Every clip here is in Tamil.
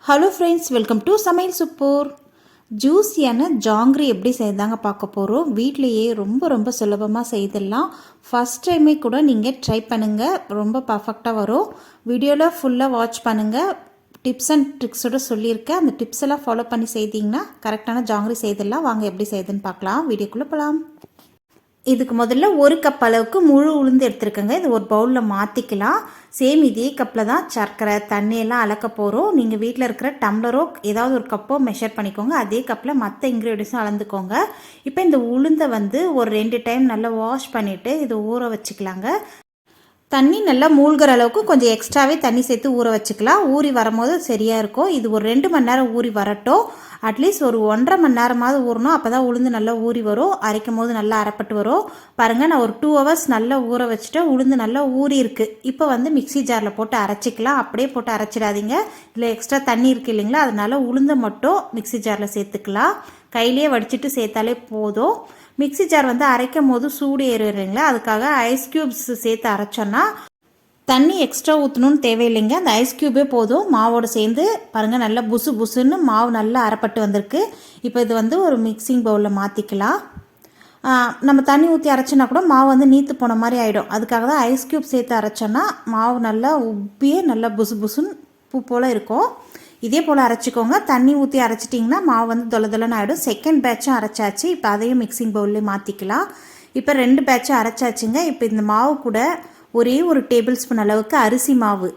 ஹலோ ஃப்ரெண்ட்ஸ், வெல்கம் டு சமையல் சூப்பர். ஜூஸியான ஜாங்கிரி எப்படி செய்தாங்க பார்க்க போகிறோம். வீட்லேயே ரொம்ப ரொம்ப சுலபமாக செய்திடலாம். ஃபஸ்ட் டைமே கூட நீங்கள் ட்ரை பண்ணுங்கள், ரொம்ப பர்ஃபெக்டாக வரும். வீடியோவில் ஃபுல்லாக வாட்ச் பண்ணுங்கள். டிப்ஸ் அண்ட் ட்ரிக்ஸோடு சொல்லியிருக்கேன். அந்த டிப்ஸ் எல்லாம் ஃபாலோ பண்ணி செய்திங்கன்னா கரெக்டான ஜாங்கிரி செய்திடலாம். வாங்க எப்படி செய்யுதுன்னு பார்க்கலாம். வீடியோக்குள்ளே போகலாம். இதுக்கு முதல்ல ஒரு கப் அளவுக்கு முழு உளுந்து எடுத்துருக்கேங்க. இது ஒரு பவுலில் மாற்றிக்கலாம். சேம் இதே கப்பில் தான் சர்க்கரை தண்ணியெல்லாம் அளக்க போகிறோம். நீங்கள் வீட்டில் இருக்கிற டம்ளரோ ஏதாவது ஒரு கப்போ மெஷர் பண்ணிக்கோங்க. அதே கப்பில் மற்ற இன்க்ரீடியன்ஸும் அளந்துக்கோங்க. இப்போ இந்த உளுந்தை ஒரு 2 டைம் நல்லா வாஷ் பண்ணிவிட்டு இது ஊற வச்சுக்கலாங்க. தண்ணி நல்லா மூழ்கிற அளவுக்கு கொஞ்சம் எக்ஸ்ட்ராவே தண்ணி சேர்த்து ஊற வச்சுக்கலாம். ஊறி வரும்போது சரியாக இருக்கும். இது ஒரு 2 மணி நேரம் ஊறி வரட்டும். அட்லீஸ்ட் ஒரு 1.5 மணி நேரமாவது ஊறணும். அப்போ தான் உளுந்து நல்லா ஊறி வரும். அரைக்கும் போது நல்லா அரைப்பட்டு வரும். பாருங்கள், நான் ஒரு 2 ஹவர்ஸ் நல்லா ஊற வச்சுட்டு உளுந்து நல்லா ஊறி இருக்குது. இப்போ மிக்ஸி ஜாரில் போட்டு அரைச்சிக்கலாம். அப்படியே போட்டு அரைச்சிடாதீங்க. இதில் எக்ஸ்ட்ரா தண்ணி இருக்குது இல்லைங்களா, அதனால உளுந்தை மட்டும் மிக்ஸி ஜாரில் சேர்த்துக்கலாம். கையிலே வடிச்சிட்டு சேர்த்தாலே போதும். மிக்ஸி ஜார் அரைக்கும் போது சூடு ஏறுறீங்களா, அதுக்காக ஐஸ் க்யூப்ஸ் சேர்த்து அரைச்சோன்னா தண்ணி எக்ஸ்ட்ரா ஊற்றணும்னு தேவையில்லைங்க. அந்த ஐஸ் க்யூபே போதும். மாவோடு சேர்ந்து பாருங்கள், நல்லா புசு புசுன்னு மாவு நல்லா அரைப்பட்டு வந்திருக்கு. இப்போ இது ஒரு மிக்சிங் பவுலில் மாற்றிக்கலாம். நம்ம தண்ணி ஊற்றி அரைச்சோன்னா கூட மாவு நீத்து போன மாதிரி ஆகிடும். அதுக்காக தான் ஐஸ் க்யூப் சேர்த்து அரைச்சோன்னா மாவு நல்லா உப்பியே நல்லா புசு புசுன்னு பூ போல் இருக்கும். இதே போல் அரைச்சிக்கோங்க. தண்ணி ஊற்றி அரைச்சிட்டிங்கன்னா மாவு தொலை தொலைன்னு ஆகிடும். செகண்ட் பேட்சும் அரைச்சாச்சு. இப்போ அதையும் மிக்சிங் பவுல்லே மாற்றிக்கலாம். இப்போ 2 பேட்சும் அரைச்சாச்சுங்க. இப்போ இந்த மாவு கூட ஒரே ஒரு டேபிள் ஸ்பூன் அளவுக்கு அரிசி மாவு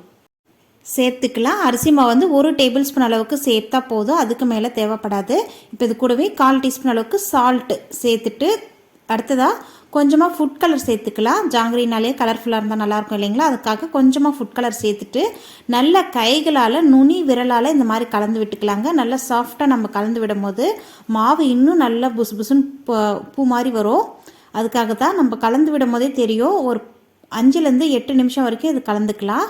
சேர்த்துக்கலாம். அரிசி மாவு 1 டேபிள் ஸ்பூன் அளவுக்கு சேர்த்தா போதும், அதுக்கு மேலே தேவைப்படாது. இப்போ இது கூடவே 1/4 டீஸ்பூன் அளவுக்கு சால்ட்டு சேர்த்துட்டு அடுத்ததாக கொஞ்சமாக ஃபுட் கலர் சேர்த்துக்கலாம். ஜாங்கிரினாலே கலர்ஃபுல்லாக இருந்தால் நல்லாயிருக்கும் இல்லைங்களா, அதுக்காக கொஞ்சமாக ஃபுட் கலர் சேர்த்துட்டு நல்லா கைகளால் நுனி விரலால் இந்த மாதிரி கலந்து விட்டுக்கலாங்க. நல்லா சாஃப்டாக நம்ம கலந்து விடும் போது மாவு இன்னும் நல்லா புசு புசுன்னு பூ மாதிரி வரும். அதுக்காக தான் நம்ம கலந்து விடும் போதே தெரியும். ஒரு 5லேருந்து 8 நிமிஷம் வரைக்கும் இது கலந்துக்கலாம்.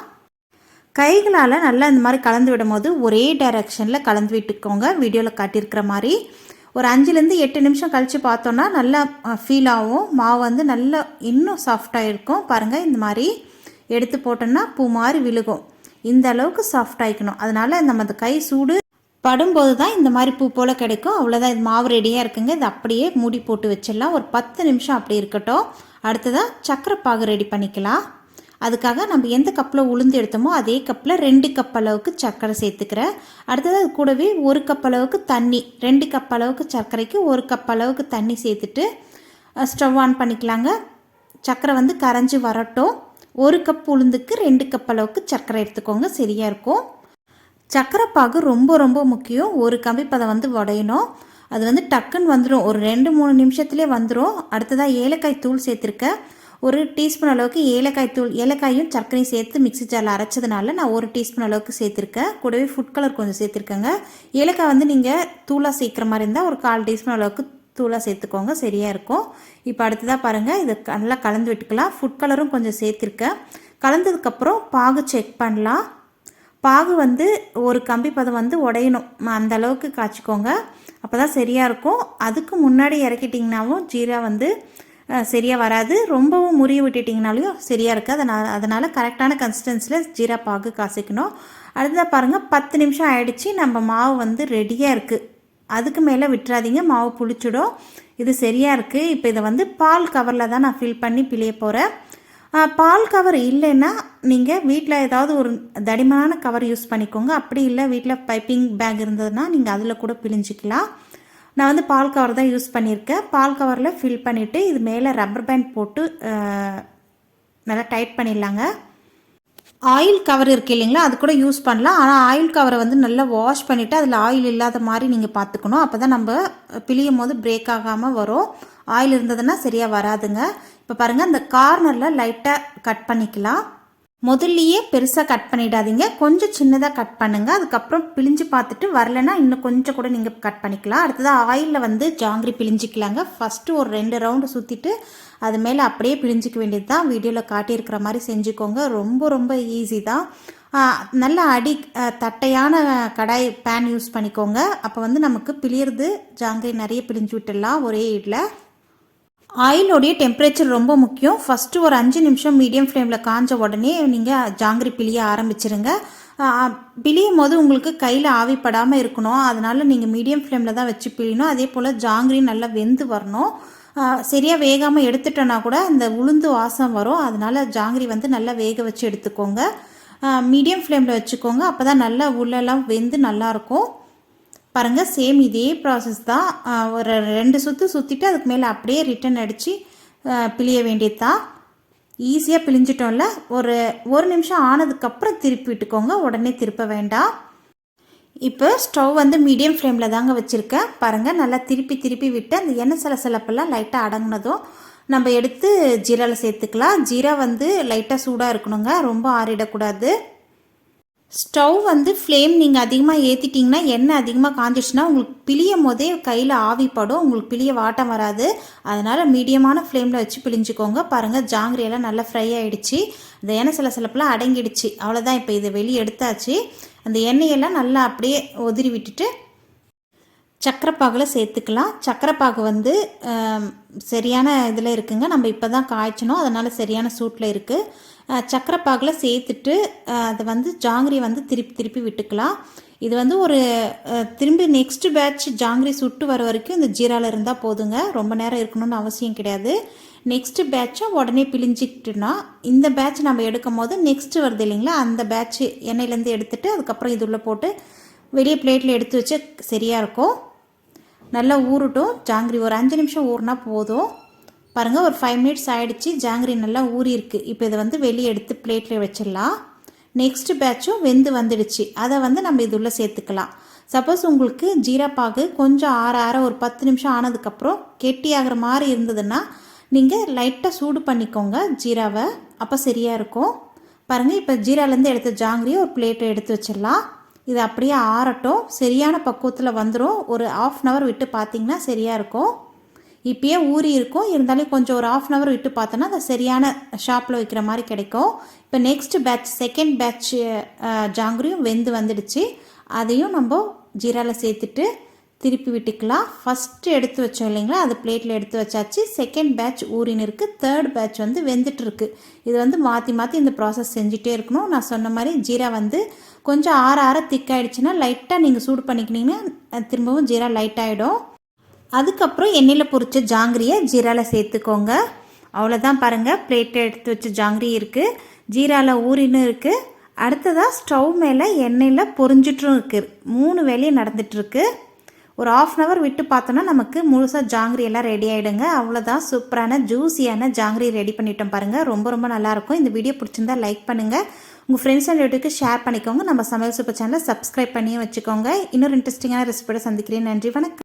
கைகளால் நல்லா இந்த மாதிரி கலந்து விடும் போது ஒரே டைரெக்ஷனில் கலந்து விட்டுக்கோங்க. வீடியோவில் காட்டியிருக்கிற மாதிரி ஒரு 5லேருந்து 8 நிமிஷம் கழித்து பார்த்தோன்னா நல்லா ஃபீல் ஆகும். மாவு நல்லா இன்னும் சாஃப்டாக இருக்கும். பாருங்கள், இந்த மாதிரி எடுத்து போட்டோன்னா பூ மாதிரி விழுகும். இந்த அளவுக்கு சாஃப்டாகிக்கணும். அதனால் நம்ம அந்த கை சூடு படும்போது தான் இந்த மாதிரி பூ போல் கிடைக்கும். அவ்வளோதான், இது மாவு ரெடியாக இருக்குங்க. இது அப்படியே மூடி போட்டு வச்சிடலாம். ஒரு 10 நிமிஷம் அப்படி இருக்கட்டும். அடுத்ததாக சர்க்கரை பாகு ரெடி பண்ணிக்கலாம். அதுக்காக நம்ம எந்த கப்பில் உளுந்து எடுத்தோமோ அதே கப்பில் 2 கப் அளவுக்கு சர்க்கரை சேர்த்துக்கிறேன். அடுத்தது அது கூடவே 1 கப் அளவுக்கு தண்ணி, 2 கப் அளவுக்கு சர்க்கரைக்கு 1 கப் அளவுக்கு தண்ணி சேர்த்துட்டு ஸ்டவ் ஆன் பண்ணிக்கலாங்க. சர்க்கரை கரைஞ்சி வரட்டும். 1 கப் உளுந்துக்கு 2 கப் அளவுக்கு சர்க்கரை எடுத்துக்கோங்க, சரியாக இருக்கும். சர்க்கரை பாகு ரொம்ப ரொம்ப முக்கியம். ஒரு கம்பி பதம் உடையணும். அது டக்குன்னு வந்துடும். ஒரு 2-3 நிமிஷத்துலேயே வந்துடும். அடுத்ததாக ஏலக்காய் தூள் சேர்த்துருக்கேன். 1 டீஸ்பூன் அளவுக்கு ஏலக்காய் தூள், ஏலக்காயும் சர்க்கரையும் சேர்த்து மிக்ஸி ஜாரில் அரைச்சதுனால நான் 1 டீஸ்பூன் அளவுக்கு சேர்த்துருக்கேன். கூடவே ஃபுட் கலர் கொஞ்சம் சேர்த்துருக்கேங்க. ஏலக்காய் நீங்கள் தூளாக சேர்க்குற மாதிரி இருந்தால் ஒரு 1/4 டீஸ்பூன் அளவுக்கு தூளாக சேர்த்துக்கோங்க, சரியாக இருக்கும். இப்போ அடுத்ததாக பாருங்கள், இதை நல்லா கலந்து விட்டுக்கலாம். ஃபுட் கலரும் கொஞ்சம் சேர்த்துருக்கேன். கலந்ததுக்கப்புறம் பாகு செக் பண்ணலாம். பாகு ஒரு கம்பி பதம் உடையணும், அந்த அளவுக்கு காய்ச்சிக்கோங்க. அப்போ தான் சரியாக இருக்கும். அதுக்கு முன்னாடி இறக்கிட்டிங்கனாவும் ஜீரா சரியாக வராது. ரொம்பவும் முறிய விட்டுட்டிங்கனாலையும் சரியாக இருக்காது. அதனால் கரெக்டான கன்சிஸ்டன்சியில் ஜீரா பாகு காய்ச்சிக்கணும். அடுத்ததாக பாருங்கள், 10 நிமிஷம் ஆகிடுச்சி. நம்ம மாவு ரெடியாக இருக்குது. அதுக்கு மேலே விட்டுறாதீங்க, மாவு புளிச்சிடும். இது சரியாக இருக்குது. இப்போ இதை பால் கவரில் தான் நான் ஃபில் பண்ணி பிழிய போகிறேன். பால் கவர் இல்லைன்னா நீங்கள் வீட்டில் ஏதாவது ஒரு தடிமனான கவர் யூஸ் பண்ணிக்கோங்க. அப்படி இல்லை, வீட்டில் பைப்பிங் பேக் இருந்ததுன்னா நீங்கள் அதில் கூட பிழிஞ்சிக்கலாம். நான் பால் கவர் தான் யூஸ் பண்ணியிருக்கேன். பால் கவரில் ஃபில் பண்ணிவிட்டு இது மேலே ரப்பர் பேண்ட் போட்டு நல்லா டைட் பண்ணிடலாங்க. ஆயில் கவர் இருக்குது இல்லைங்களா, அது கூட யூஸ் பண்ணலாம். ஆனால் ஆயில் கவரை நல்லா வாஷ் பண்ணிவிட்டு அதில் ஆயில் இல்லாத மாதிரி நீங்கள் பார்த்துக்கணும். அப்போ தான் நம்ம பிழியும் போது பிரேக் ஆகாமல் வரும். ஆயில் இருந்ததுன்னா சரியாக வராதுங்க. இப்போ பாருங்கள், அந்த கார்னரில் லைட்டாக கட் பண்ணிக்கலாம். முதல்லையே பெருசாக கட் பண்ணிடாதீங்க, கொஞ்சம் சின்னதாக கட் பண்ணுங்கள். அதுக்கப்புறம் பிழிஞ்சு பார்த்துட்டு வரலைன்னா இன்னும் கொஞ்சம் கூட நீங்கள் கட் பண்ணிக்கலாம். அடுத்ததாக ஆயிலில் ஜாங்கிரி பிழிஞ்சிக்கலாங்க. ஃபஸ்ட்டு ஒரு 2 ரவுண்டு சுற்றிட்டு அது மேலே அப்படியே பிழிஞ்சிக்க வேண்டியது தான். வீடியோவில் காட்டியிருக்கிற மாதிரி செஞ்சுக்கோங்க. ரொம்ப ரொம்ப ஈஸி தான். நல்ல தட்டையான கடாய் பேன் யூஸ் பண்ணிக்கோங்க. அப்போ நமக்கு பிழியிறது ஜாங்கிரி நிறைய பிழிஞ்சு விட்டுடலாம் ஒரே இதில். ஆயிலோடைய டெம்பரேச்சர் ரொம்ப முக்கியம். ஃபஸ்ட்டு ஒரு 5 நிமிஷம் மீடியம் ஃப்ளேமில் காஞ்ச உடனே நீங்கள் ஜாங்கிரி பிழிய ஆரம்பிச்சிருங்க. பிழியும் போது உங்களுக்கு கையில் ஆவிப்படாமல் இருக்கணும். அதனால் நீங்கள் மீடியம் ஃப்ளேமில் தான் வச்சு பிழியணும். அதே போல் ஜாங்கிரி நல்லா வெந்து வரணும். சரியாக வேகாமல் எடுத்துட்டோன்னா கூட இந்த உளுந்து வாசம் வரும். அதனால் ஜாங்கிரி வந்து நல்லா வேக வச்சு எடுத்துக்கோங்க. மீடியம் ஃப்ளேமில் வச்சுக்கோங்க. அப்போ தான் நல்லா உள்ளெல்லாம் வெந்து நல்லாயிருக்கும். பாருங்கள், சேம் இதே ப்ராசஸ் தான். ஒரு 2 சுற்று சுற்றிட்டு அதுக்கு மேலே அப்படியே ரிட்டன் அடித்து பிழிய வேண்டியது தான். ஈஸியாக பிழிஞ்சிட்டோம்ல. ஒரு நிமிஷம் ஆனதுக்கப்புறம் திருப்பி விட்டுக்கோங்க, உடனே திருப்ப வேண்டாம். இப்போ ஸ்டவ் வந்து மீடியம் ஃப்ளேமில் தாங்க வச்சுருக்கேன். பாருங்கள், நல்லா திருப்பி விட்டு அந்த எண்ணெய் சலசலப்பெல்லாம் லைட்டாக அடங்கினதும் நம்ம எடுத்து ஜீராவில் சேர்த்துக்கலாம். ஜீரா வந்து லைட்டாக சூடாக இருக்கணுங்க, ரொம்ப ஆறிடக்கூடாது. ஸ்டவ் வந்து ஃப்ளேம் நீங்கள் அதிகமாக ஏற்றிட்டிங்கன்னா, எண்ணெய் அதிகமாக காஞ்சிச்சுன்னா உங்களுக்கு பிழியும் போதே கையில் ஆவிப்படும், உங்களுக்கு பிழிய வாட்டம் வராது. அதனால் மீடியமான ஃப்ளேமில் வச்சு பிழிஞ்சிக்கோங்க. பாருங்கள், ஜாங்கிரியெல்லாம் நல்லா ஃப்ரை ஆகிடுச்சு. இந்த எண்ணெய் சிலப்பெல்லாம் அடங்கிடுச்சு. அவ்வளோதான், இப்போ இதை வெளியே எடுத்தாச்சு. அந்த எண்ணெயெல்லாம் நல்லா அப்படியே உதிரி விட்டுட்டு சக்கரைப்பாகில் சேர்த்துக்கலாம். சக்கரைப்பாகு வந்து சரியான இதில் இருக்குங்க. நம்ம இப்போ தான் காய்ச்சணும், அதனால் சரியான சூட்டில் இருக்குது. சக்கரைப்பாகில் சேர்த்துட்டு அதை வந்து ஜாங்கிரி வந்து திருப்பி விட்டுக்கலாம். இது வந்து ஒரு திரும்பி நெக்ஸ்ட்டு பேட்ச் ஜாங்கிரி சுட்டு வர வரைக்கும் இந்த ஜீராவில் இருந்தால் போதுங்க. ரொம்ப நேரம் இருக்கணும்னு அவசியம் கிடையாது. நெக்ஸ்ட்டு பேட்சை உடனே பிழிஞ்சிக்கிட்டுனா, இந்த பேட்ச் நம்ம எடுக்கும் போது நெக்ஸ்ட்டு வருது இல்லைங்களா, அந்த பேட்ச் எண்ணெயிலேருந்து எடுத்துகிட்டு அதுக்கப்புறம் இது உள்ளே போட்டு வெளியே பிளேட்டில் எடுத்து வச்சு சரியாக இருக்கும். நல்லா ஊறட்டும் ஜாங்கிரி. ஒரு 5 நிமிஷம் ஊறினா போதும். பாருங்கள், ஒரு 5 மினிட்ஸ் ஆகிடுச்சு. ஜாங்கிரி நல்லா ஊறி இருக்குது. இப்போ இதை வந்து வெளியே எடுத்து பிளேட்டில் வச்சிடலாம். நெக்ஸ்ட் பேட்சும் வெந்து வந்துடுச்சு. அதை வந்து நம்ம இது உள்ளே சேர்த்துக்கலாம். சப்போஸ் உங்களுக்கு ஜீரா பாகு கொஞ்சம் ஆற ஒரு 10 நிமிஷம் ஆனதுக்கப்புறம் கெட்டியாகிற மாதிரி இருந்ததுன்னா நீங்கள் லைட்டாக சூடு பண்ணிக்கோங்க ஜீராவை, அப்போ சரியாக இருக்கும். பாருங்கள், இப்போ ஜீராலேருந்து எடுத்த ஜாங்கிரியை ஒரு பிளேட்டை எடுத்து வச்சிடலாம். இது அப்படியே ஆறட்டும். சரியான பக்குவத்தில் வந்துடும். ஒரு 1/2 hour விட்டு பார்த்திங்கன்னா சரியாக இருக்கும். இப்போயே ஊறி இருக்கும், இருந்தாலும் கொஞ்சம் ஒரு 1/2 hour விட்டு பார்த்தோன்னா அது சரியான ஷாப்பில் வைக்கிற மாதிரி கிடைக்கும். இப்போ நெக்ஸ்ட் பேட்ச், செகண்ட் பேட்ச் ஜாங்கிரியும் வெந்து வந்துடுச்சு. அதையும் நம்ம ஜீராவில் சேர்த்துட்டு திருப்பி விட்டுக்கலாம். ஃபஸ்ட்டு எடுத்து வச்சோம் இல்லைங்களா, அது பிளேட்டில் எடுத்து வச்சாச்சு. செகண்ட் பேட்ச் ஊறின்னு இருக்குது. தேர்ட் பேட்ச் வந்து வெந்துட்டுருக்கு. இது வந்து மாற்றி இந்த ப்ராசஸ் செஞ்சுட்டே இருக்கணும். நான் சொன்ன மாதிரி ஜீரா வந்து கொஞ்சம் ஆற திக்காயிடுச்சுன்னா லைட்டாக நீங்கள் சூடு பண்ணிக்கினீங்கன்னா திரும்பவும் ஜீரா லைட்டாகிடும். அதுக்கப்புறம் எண்ணெயில் பொரிச்ச ஜாங்கிரியை ஜீராவில் சேர்த்துக்கோங்க. அவ்வளோதான். பாருங்கள், பிளேட்டை எடுத்து வச்ச ஜாங்கிரி இருக்குது, ஜீராவில் ஊறின்னு இருக்குது. அடுத்ததாக ஸ்டவ் மேலே எண்ணெயில் பொரிஞ்சிட்டும் இருக்குது. 3 வேலையும் நடந்துகிட்ருக்கு. ஒரு 1/2 hour விட்டு பார்த்தோன்னா நமக்கு முழுசாக ஜாங்கிரி எல்லாம் ரெடி ஆகிடுங்க. அவ்வளோதான், சூப்பரான ஜூஸியான ஜாங்கிரி ரெடி பண்ணிட்டோம். பாருங்கள், ரொம்ப நல்லாயிருக்கும். இந்த வீடியோ பிடிச்சிருந்தா லைக் பண்ணுங்கள், உங்கள் ஃப்ரெண்ட்ஸ் அண்ட் ரிலேட்டிவ்க்கு ஷேர் பண்ணிக்கோங்க. நம்ம சமையல் சூப்பர் சேனலை சப்ஸ்கிரைப் பண்ணியும் வச்சுக்கோங்க. இன்னொரு இன்ட்ரெஸ்டிங்கான ரெசிபியோட சந்திக்கிறேன். நன்றி, வணக்கம்.